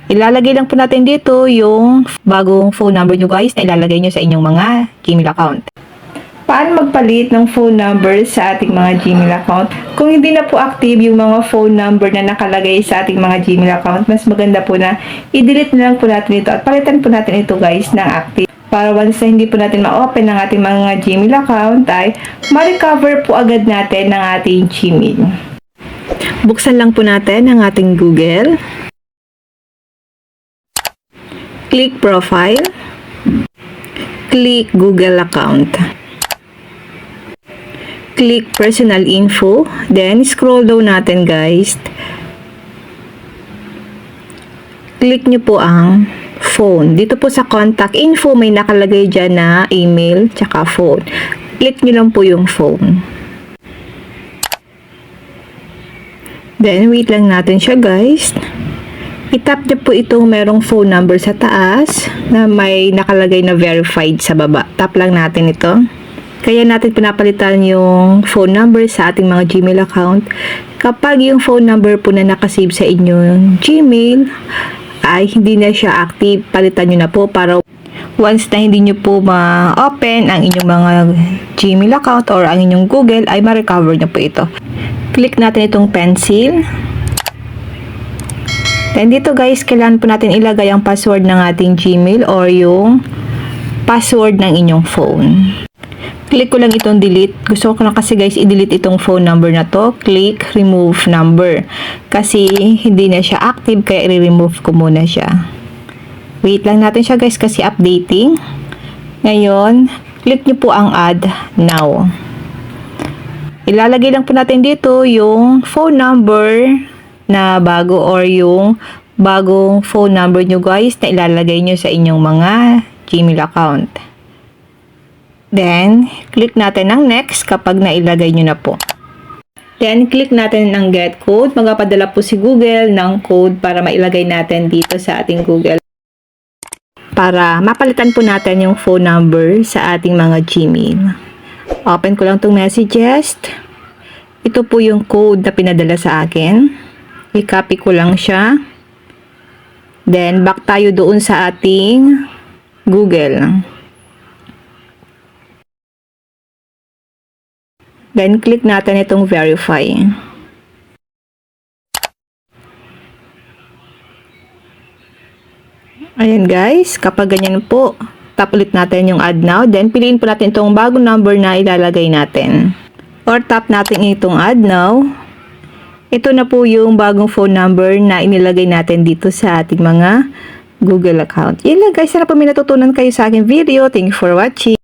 Ilalagay lang po natin dito yung bagong phone number nyo guys na ilalagay nyo sa inyong mga Gmail account. Paano magpalit ng phone number sa ating mga Gmail account? Kung hindi na po active yung mga phone number na nakalagay sa ating mga Gmail account, mas maganda po na i-delete na lang po natin ito at palitan po natin ito guys ng active. Para once na hindi po natin ma-open ang ating mga Gmail account ay ma-recover po agad natin ng ating Gmail. Buksan lang po natin ang ating Google. Click Profile. Click Google Account. Click Personal Info. Then, scroll down natin guys. Click nyo po ang phone. Dito po sa Contact Info, may nakalagay dyan na email tsaka phone. Click nyo lang po yung phone. Then, wait lang natin siya guys. I-tap nyo po itong merong phone number sa taas na may nakalagay na verified sa baba. Tap lang natin ito. Kaya natin pinapalitan yung phone number sa ating mga Gmail account. Kapag yung phone number po na nakasave sa inyong Gmail ay hindi na siya active, palitan nyo na po para once na hindi nyo po ma-open ang inyong mga Gmail account or ang inyong Google ay ma-recover nyo po ito. Click natin itong pencil. Then dito guys, kailangan po natin ilagay ang password ng ating Gmail or yung password ng inyong phone. Click ko lang itong delete. Gusto ko lang kasi guys i-delete itong phone number na to. Click remove number. Kasi hindi na siya active kaya i-remove ko muna siya. Wait lang natin siya guys kasi updating. Ngayon, click nyo po ang add now. Ilalagay lang po natin dito yung phone number na bago or yung bagong phone number nyo guys na ilalagay nyo sa inyong mga Gmail account. Then, click natin ang next kapag nailagay nyo na po. Then, click natin ang get code. Magpapadala po si Google ng code para mailagay natin dito sa ating Google. Para mapalitan po natin yung phone number sa ating mga Gmail. Open ko lang itong messages. Ito po yung code na pinadala sa akin. I-copy ko lang siya. Then, back tayo doon sa ating Google. Then, click natin itong verify. Ayan guys, kapag ganyan po, tap ulit natin yung add now. Then, piliin po natin itong bagong number na ilalagay natin. Or tap natin itong add now. Ito na po yung bagong phone number na inilagay natin dito sa ating mga Google account. Yan lang guys, sana po may natutunan kayo sa aking video. Thank you for watching.